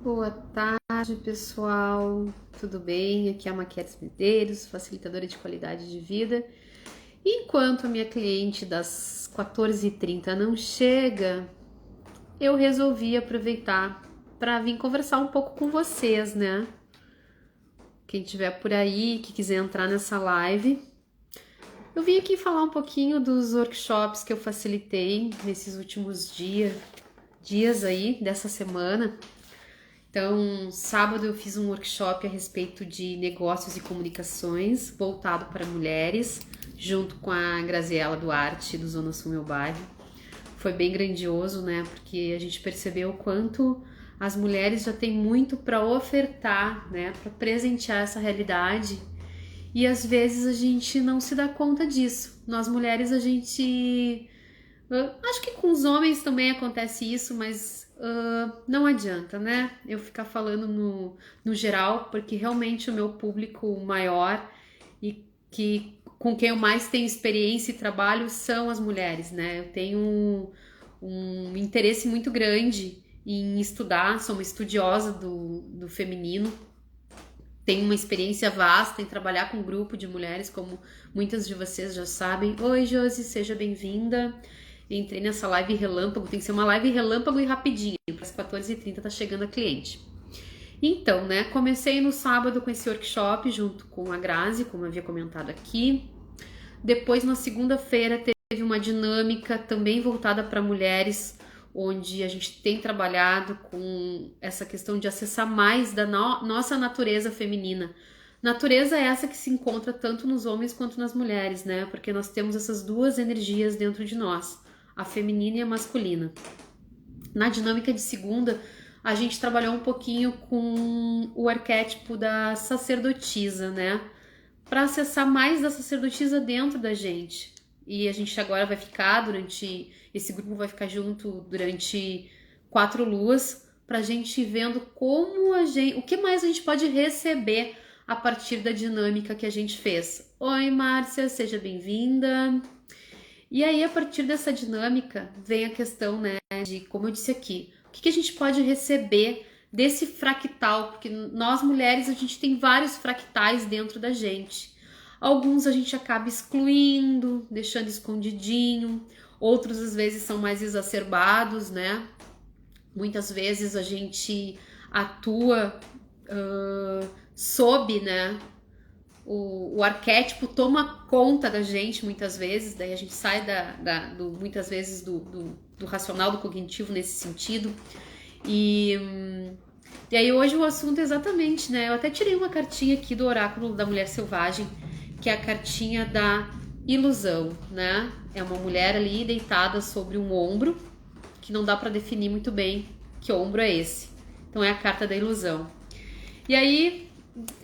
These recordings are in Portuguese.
Boa tarde, pessoal. Tudo bem? Aqui é a Maquetes Medeiros, facilitadora de qualidade de vida. Enquanto a minha cliente das 14h30 não chega, eu resolvi aproveitar para vir conversar um pouco com vocês, né? Quem estiver por aí, que quiser entrar nessa live. Eu vim aqui falar um pouquinho dos workshops que eu facilitei nesses últimos dias aí, dessa semana. Então, sábado eu fiz um workshop a respeito de negócios e comunicações, voltado para mulheres, junto com a Graziela Duarte, do Zona Sul Meu Bairro. Foi bem grandioso, né? Porque a gente percebeu o quanto as mulheres já têm muito para ofertar, né? Para presentear essa realidade. E às vezes a gente não se dá conta disso. Nós mulheres, a gente... acho que com os homens também acontece isso, mas não adianta, né? Eu ficar falando no geral, porque realmente o meu público maior e com quem eu mais tenho experiência e trabalho são as mulheres, né? Eu tenho um interesse muito grande em estudar, sou uma estudiosa do feminino, tenho uma experiência vasta em trabalhar com um grupo de mulheres, como muitas de vocês já sabem. Oi, Josi, seja bem-vinda. Entrei nessa live relâmpago, tem que ser uma live relâmpago e rapidinho, para as 14h30 tá chegando a cliente. Então, né, comecei no sábado com esse workshop junto com a Grazi, como eu havia comentado aqui. Depois, na segunda-feira, teve uma dinâmica também voltada para mulheres, onde a gente tem trabalhado com essa questão de acessar mais da nossa natureza feminina. Natureza é essa que se encontra tanto nos homens quanto nas mulheres, né? Porque nós temos essas duas energias dentro de nós, a feminina e a masculina. Na dinâmica de segunda, a gente trabalhou um pouquinho com o arquétipo da sacerdotisa, né? Para acessar mais da sacerdotisa dentro da gente. E a gente agora vai ficar esse grupo vai ficar junto durante 4 luas, pra gente ir vendo o que mais a gente pode receber a partir da dinâmica que a gente fez. Oi, Márcia, seja bem-vinda. E aí, a partir dessa dinâmica, vem a questão, né, de, como eu disse aqui, o que a gente pode receber desse fractal, porque nós mulheres, a gente tem vários fractais dentro da gente. Alguns a gente acaba excluindo, deixando escondidinho, outros às vezes são mais exacerbados, né? Muitas vezes a gente atua sob, né? O arquétipo toma conta da gente muitas vezes, daí a gente sai muitas vezes do racional, do cognitivo nesse sentido. E aí hoje o assunto é exatamente, né? Eu até tirei uma cartinha aqui do oráculo da Mulher Selvagem, que é a cartinha da ilusão, né? É uma mulher ali deitada sobre um ombro, que não dá para definir muito bem que ombro é esse. Então é a carta da ilusão. E aí,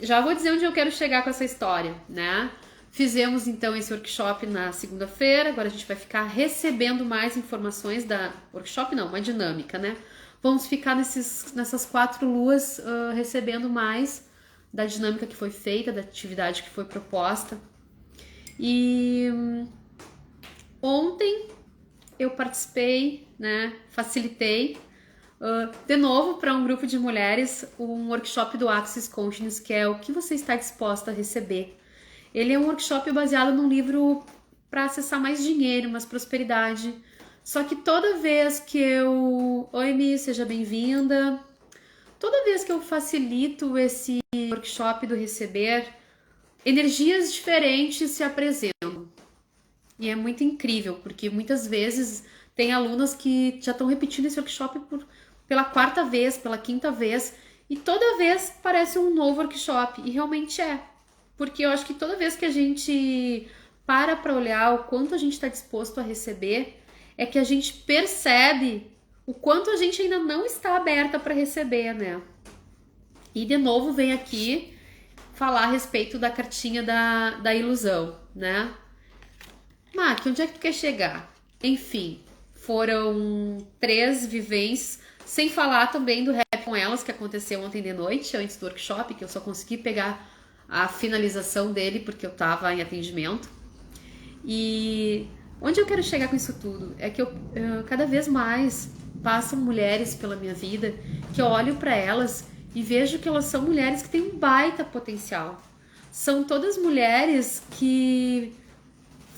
já vou dizer onde eu quero chegar com essa história, né? Fizemos então esse workshop na segunda-feira, agora a gente vai ficar recebendo mais informações da workshop, não, uma dinâmica, né? Vamos ficar nessas 4 luas recebendo mais da dinâmica que foi feita, da atividade que foi proposta. E ontem eu participei, né, facilitei de novo para um grupo de mulheres um workshop do Access Consciousness, que é o que você está disposta a receber. Ele é um workshop baseado num livro para acessar mais dinheiro, mais prosperidade. Só que toda vez que eu... Oi, Mi, seja bem-vinda. Toda vez que eu facilito esse workshop do receber, energias diferentes se apresentam. E é muito incrível, porque muitas vezes tem alunas que já estão repetindo esse workshop pela 4ª vez, pela 5ª vez, e toda vez parece um novo workshop, e realmente é. Porque eu acho que toda vez que a gente para olhar o quanto a gente está disposto a receber, é que a gente percebe o quanto a gente ainda não está aberta para receber, né? E de novo vem aqui falar a respeito da cartinha da ilusão, né? Mac, onde é que tu quer chegar? Enfim, foram 3 vivências, sem falar também do Rap com Elas, que aconteceu ontem de noite, antes do workshop, que eu só consegui pegar a finalização dele porque eu tava em atendimento. E onde eu quero chegar com isso tudo? É que eu cada vez mais passam mulheres pela minha vida que eu olho para elas e vejo que elas são mulheres que têm um baita potencial. São todas mulheres que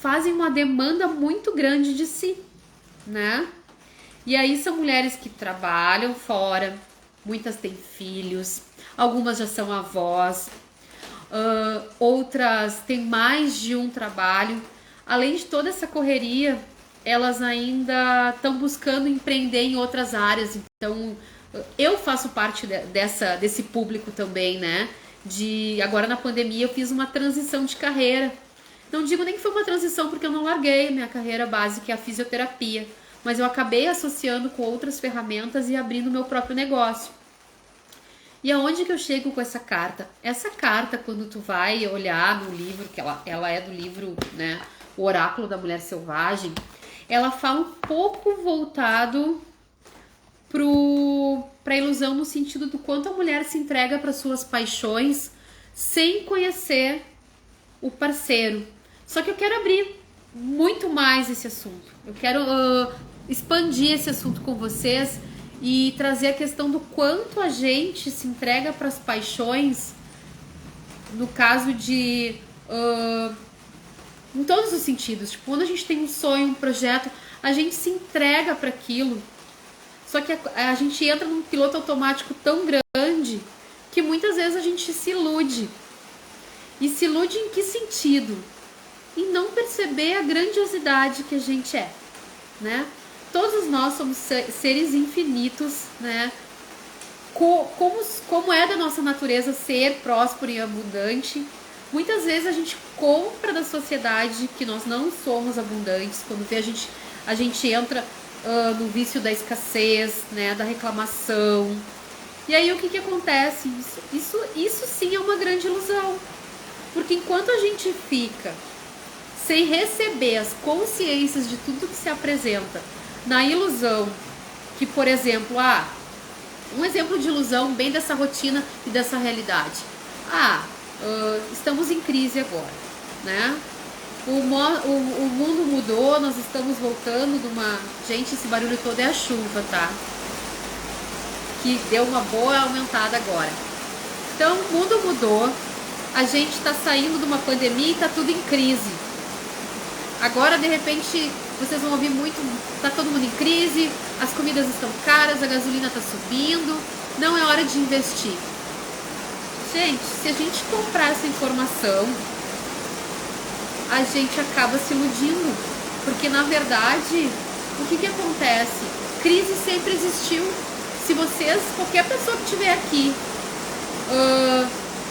fazem uma demanda muito grande de si, né? E aí são mulheres que trabalham fora, muitas têm filhos, algumas já são avós, outras têm mais de um trabalho. Além de toda essa correria, elas ainda estão buscando empreender em outras áreas. Então, eu faço parte desse público também, né? Agora na pandemia eu fiz uma transição de carreira. Não digo nem que foi uma transição porque eu não larguei minha carreira básica, que é a fisioterapia, mas eu acabei associando com outras ferramentas e abrindo meu próprio negócio. E aonde que eu chego com essa carta? Essa carta, quando tu vai olhar no livro, que ela é do livro, né, O Oráculo da Mulher Selvagem, ela fala um pouco voltado para a ilusão, no sentido do quanto a mulher se entrega para suas paixões sem conhecer o parceiro. Só que eu quero abrir muito mais esse assunto. Eu quero expandir esse assunto com vocês e trazer a questão do quanto a gente se entrega para as paixões, no caso de em todos os sentidos. Tipo, quando a gente tem um sonho, um projeto, a gente se entrega para aquilo. Só que a gente entra num piloto automático tão grande que muitas vezes a gente se ilude. E se ilude em que sentido? Em não perceber a grandiosidade que a gente é, né? Todos nós somos seres infinitos, né? Como é da nossa natureza ser próspero e abundante, muitas vezes a gente compra da sociedade que nós não somos abundantes. Quando vê, a gente entra no vício da escassez, né? Da reclamação. E aí o que acontece? Isso sim é uma grande ilusão. Porque enquanto a gente fica sem receber as consciências de tudo que se apresenta, na ilusão, que, por exemplo, um exemplo de ilusão bem dessa rotina e dessa realidade. Estamos em crise agora, né? O mundo mudou, nós estamos voltando de uma... Gente, esse barulho todo é a chuva, tá? Que deu uma boa aumentada agora. Então, o mundo mudou, a gente está saindo de uma pandemia e está tudo em crise. Agora, de repente, vocês vão ouvir muito, tá todo mundo em crise, as comidas estão caras, a gasolina está subindo, não é hora de investir. Gente, se a gente comprar essa informação, a gente acaba se iludindo, porque na verdade, o que acontece? Crise sempre existiu. Se vocês, qualquer pessoa que estiver aqui,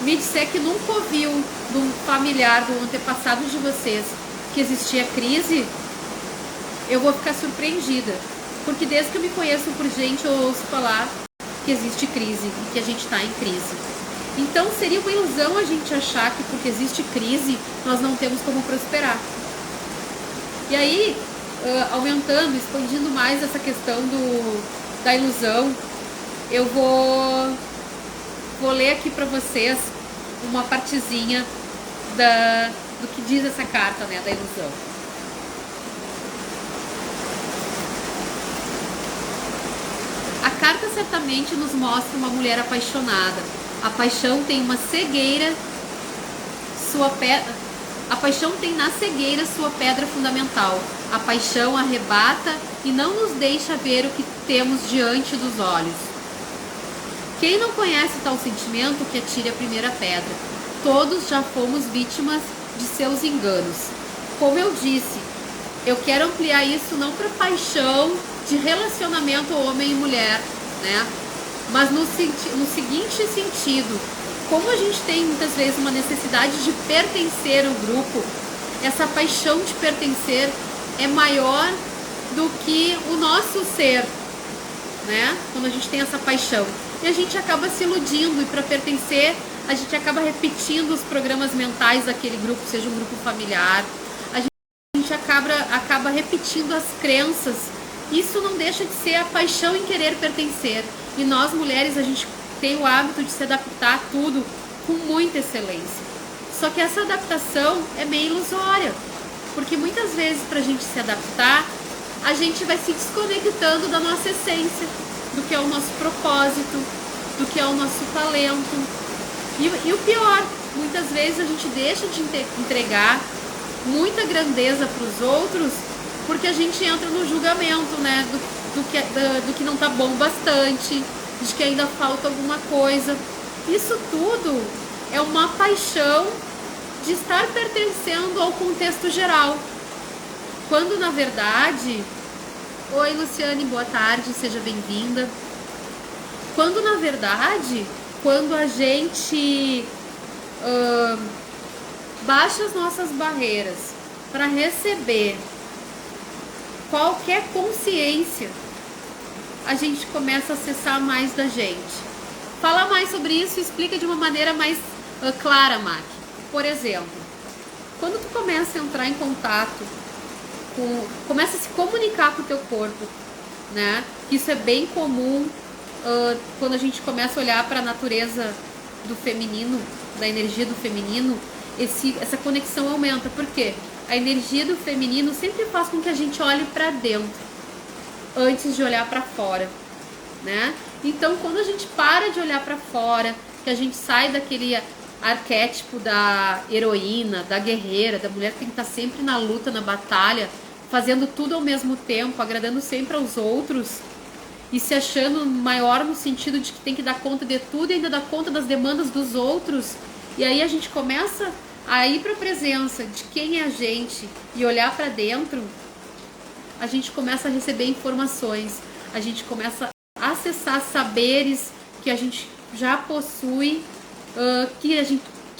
me disser que nunca ouviu de um familiar, do antepassado de vocês, que existia crise, eu vou ficar surpreendida, porque desde que eu me conheço por gente, eu ouço falar que existe crise e que a gente está em crise. Então seria uma ilusão a gente achar que porque existe crise nós não temos como prosperar. E aí, aumentando, expandindo mais essa questão da ilusão, eu vou ler aqui para vocês uma partezinha do que diz essa carta, né, da ilusão. A carta certamente nos mostra uma mulher apaixonada. A paixão tem uma cegueira, a paixão tem na cegueira sua pedra fundamental. A paixão arrebata e não nos deixa ver o que temos diante dos olhos. Quem não conhece tal sentimento, que atire a primeira pedra. Todos já fomos vítimas de seus enganos. Como eu disse, eu quero ampliar isso não para paixão de relacionamento homem e mulher, né? Mas no seguinte sentido, como a gente tem muitas vezes uma necessidade de pertencer ao grupo, essa paixão de pertencer é maior do que o nosso ser, né? Quando a gente tem essa paixão. E a gente acaba se iludindo, e para pertencer, a gente acaba repetindo os programas mentais daquele grupo, seja um grupo familiar. A gente acaba repetindo as crenças. Isso não deixa de ser a paixão em querer pertencer. E nós, mulheres, a gente tem o hábito de se adaptar a tudo com muita excelência. Só que essa adaptação é meio ilusória. Porque muitas vezes, para a gente se adaptar, a gente vai se desconectando da nossa essência, do que é o nosso propósito, do que é o nosso talento. E o pior, muitas vezes a gente deixa de entregar muita grandeza para os outros porque a gente entra no julgamento, né? Do que não tá bom bastante, de que ainda falta alguma coisa. Isso tudo é uma paixão de estar pertencendo ao contexto geral. Quando na verdade... Oi Luciane, boa tarde, seja bem-vinda. Quando na verdade, quando a gente baixa as nossas barreiras para receber qualquer consciência, a gente começa a acessar mais da gente. Fala mais sobre isso e explica de uma maneira mais clara, Mac. Por exemplo, quando tu começa a entrar em contato começa a se comunicar com o teu corpo, né? Isso é bem comum quando a gente começa a olhar para a natureza do feminino, da energia do feminino, essa conexão aumenta. Por quê? A energia do feminino sempre faz com que a gente olhe para dentro antes de olhar para fora, né? Então, quando a gente para de olhar para fora, que a gente sai daquele arquétipo da heroína, da guerreira, da mulher que tem que estar sempre na luta, na batalha, fazendo tudo ao mesmo tempo, agradando sempre aos outros e se achando maior no sentido de que tem que dar conta de tudo e ainda dar conta das demandas dos outros. E aí a gente começa a ir para a presença de quem é a gente e olhar para dentro, a gente começa a receber informações, a gente começa a acessar saberes que a gente já possui, que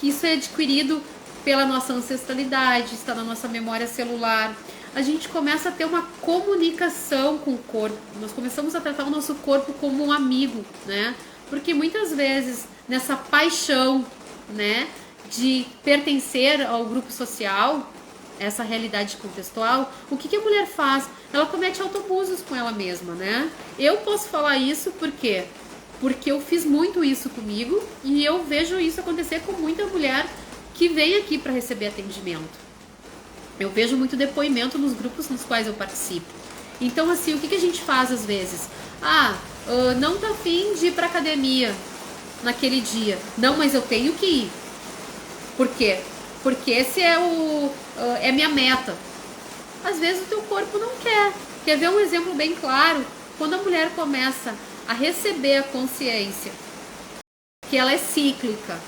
isso é adquirido pela nossa ancestralidade, está na nossa memória celular. A gente começa a ter uma comunicação com o corpo, nós começamos a tratar o nosso corpo como um amigo, né? Porque muitas vezes nessa paixão, né, de pertencer ao grupo social, essa realidade contextual, o que a mulher faz? Ela comete autoabusos com ela mesma, né? Eu posso falar isso porque eu fiz muito isso comigo e eu vejo isso acontecer com muita mulher que vem aqui para receber atendimento. Eu vejo muito depoimento nos grupos nos quais eu participo. Então, assim, o que a gente faz às vezes? Não tá afim de ir pra academia naquele dia. Não, mas eu tenho que ir. Por quê? Porque esse é minha meta. Às vezes o teu corpo não quer. Quer ver um exemplo bem claro? Quando a mulher começa a receber a consciência que ela é cíclica,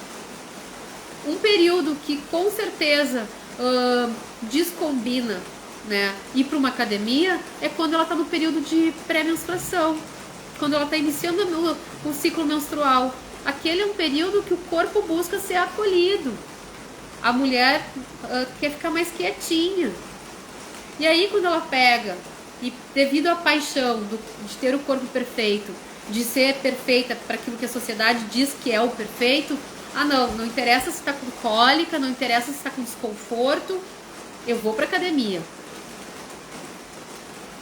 um período que com certeza descombina, né, ir para uma academia é quando ela está no período de pré-menstruação, quando ela está iniciando o ciclo menstrual. Aquele é um período que o corpo busca ser acolhido. A mulher quer ficar mais quietinha. E aí quando ela pega, e devido à paixão de ter o corpo perfeito, de ser perfeita para aquilo que a sociedade diz que é o perfeito, não interessa se está com cólica, não interessa se está com desconforto, eu vou para academia.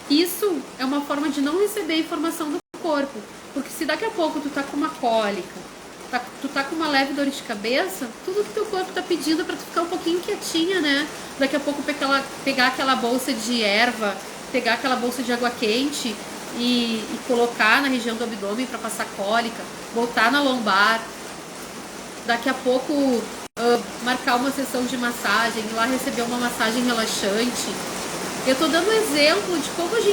Isso é uma forma de não receber informação do corpo, porque se daqui a pouco tu tá com uma cólica, tu tá com uma leve dor de cabeça, tudo que teu corpo tá pedindo é para tu ficar um pouquinho quietinha, né? Daqui a pouco pegar aquela bolsa de erva, pegar aquela bolsa de água quente e colocar na região do abdômen para passar cólica, botar na lombar. Daqui a pouco marcar uma sessão de massagem, ir lá receber uma massagem relaxante. Eu tô dando exemplo de como às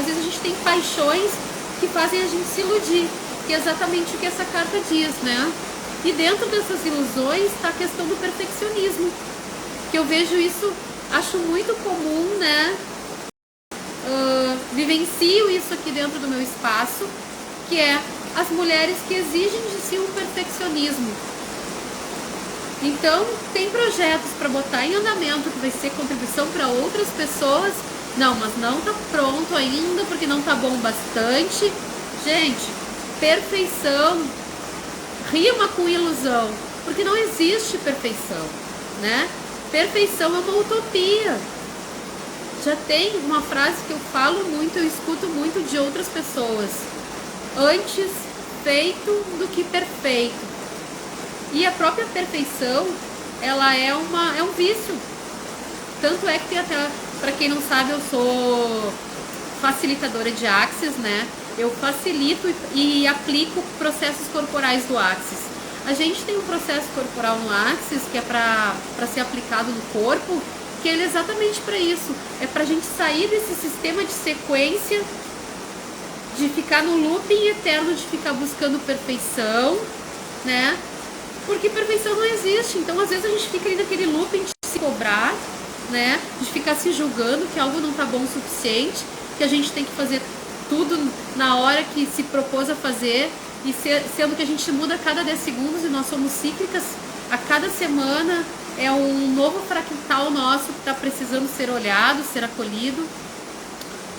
vezes a gente tem paixões que fazem a gente se iludir, que é exatamente o que essa carta diz, né? E dentro dessas ilusões está a questão do perfeccionismo, que eu vejo isso, acho muito comum, né? Vivencio isso aqui dentro do meu espaço, que é as mulheres que exigem de si um perfeccionismo. Então, tem projetos para botar em andamento que vai ser contribuição para outras pessoas. Não, mas não tá pronto ainda porque não tá bom bastante. Gente, perfeição rima com ilusão, porque não existe perfeição, né? Perfeição é uma utopia. Já tem uma frase que eu falo muito, eu escuto muito de outras pessoas. Antes feito do que perfeito. E a própria perfeição, ela é um vício. Tanto é que tem até, para quem não sabe, eu sou facilitadora de Axis, né? Eu facilito e aplico processos corporais do Axis. A gente tem um processo corporal no Axis que é para ser aplicado no corpo, que ele é exatamente para isso. É para a gente sair desse sistema de sequência, de ficar no looping eterno, de ficar buscando perfeição, né? Porque perfeição não existe. Então, às vezes, a gente fica ali naquele looping de se cobrar, né? De ficar se julgando que algo não tá bom o suficiente, que a gente tem que fazer tudo na hora que se propôs a fazer, e sendo que a gente muda a cada 10 segundos e nós somos cíclicas. A cada semana é um novo fractal nosso que está precisando ser olhado, ser acolhido.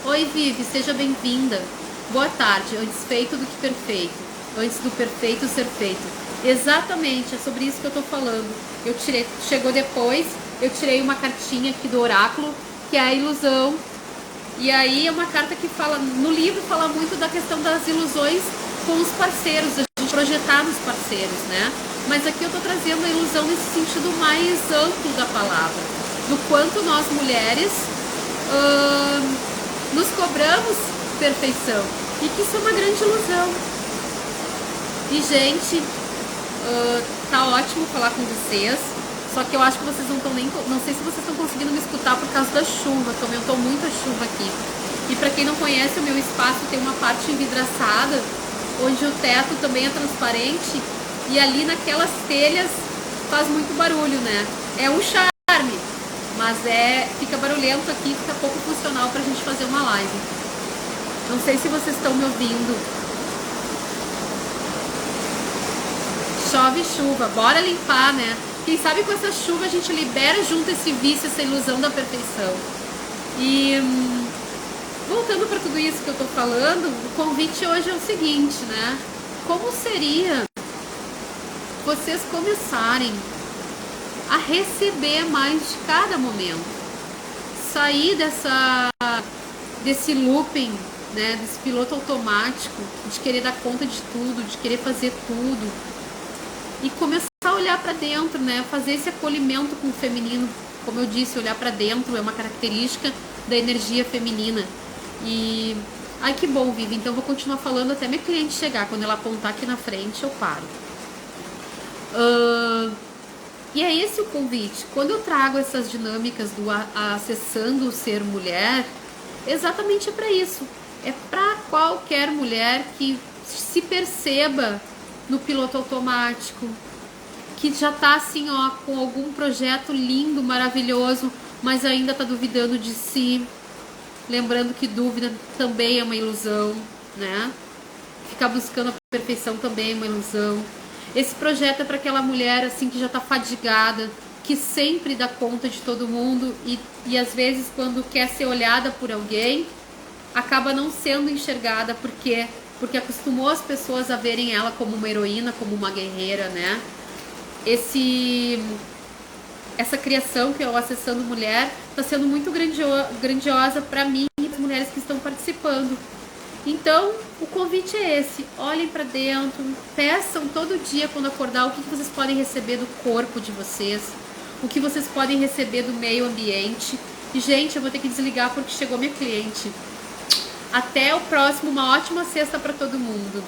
Oi, Vivi, seja bem-vinda. Boa tarde. Antes feito do que perfeito. Antes do perfeito ser feito. Exatamente, é sobre isso que eu tô falando. Chegou depois, eu tirei uma cartinha aqui do oráculo, que é a ilusão. E aí é uma carta que fala, no livro fala muito da questão das ilusões com os parceiros, a gente projetar nos parceiros, né? Mas aqui eu tô trazendo a ilusão nesse sentido mais amplo da palavra, do quanto nós mulheres nos cobramos perfeição, e que isso é uma grande ilusão. E gente, tá ótimo falar com vocês, só que eu acho que vocês não estão nem, não sei se vocês estão conseguindo me escutar por causa da chuva, que aumentou muito a chuva aqui. E para quem não conhece, o meu espaço tem uma parte envidraçada, onde o teto também é transparente, e ali naquelas telhas faz muito barulho, né? É um charme, mas fica barulhento aqui, fica pouco funcional pra gente fazer uma live. Não sei se vocês estão me ouvindo. Chove chuva, bora limpar, né? Quem sabe com essa chuva a gente libera junto esse vício, essa ilusão da perfeição. E voltando para tudo isso que eu tô falando, o convite hoje é o seguinte, né? Como seria vocês começarem a receber mais de cada momento? Sair desse looping, né? Desse piloto automático, de querer dar conta de tudo, de querer fazer tudo. E começar a olhar para dentro, né? Fazer esse acolhimento com o feminino. Como eu disse, olhar para dentro é uma característica da energia feminina. E ai, que bom, Vivi. Então eu vou continuar falando até minha cliente chegar. Quando ela apontar aqui na frente, eu paro. E é esse o convite. Quando eu trago essas dinâmicas do acessando o ser mulher, exatamente é para isso. É para qualquer mulher que se perceba no piloto automático, que já tá assim, ó, com algum projeto lindo, maravilhoso, mas ainda tá duvidando de si. Lembrando que dúvida também é uma ilusão, né? Ficar buscando a perfeição também é uma ilusão. Esse projeto é para aquela mulher assim que já tá fadigada, que sempre dá conta de todo mundo e às vezes quando quer ser olhada por alguém, acaba não sendo enxergada porque acostumou as pessoas a verem ela como uma heroína, como uma guerreira, né? Essa criação que é o Acessando Mulher está sendo muito grandiosa para mim e para as mulheres que estão participando. Então, o convite é esse. Olhem para dentro, peçam todo dia quando acordar o que vocês podem receber do corpo de vocês, o que vocês podem receber do meio ambiente. E, gente, eu vou ter que desligar porque chegou minha cliente. Até o próximo, uma ótima sexta para todo mundo.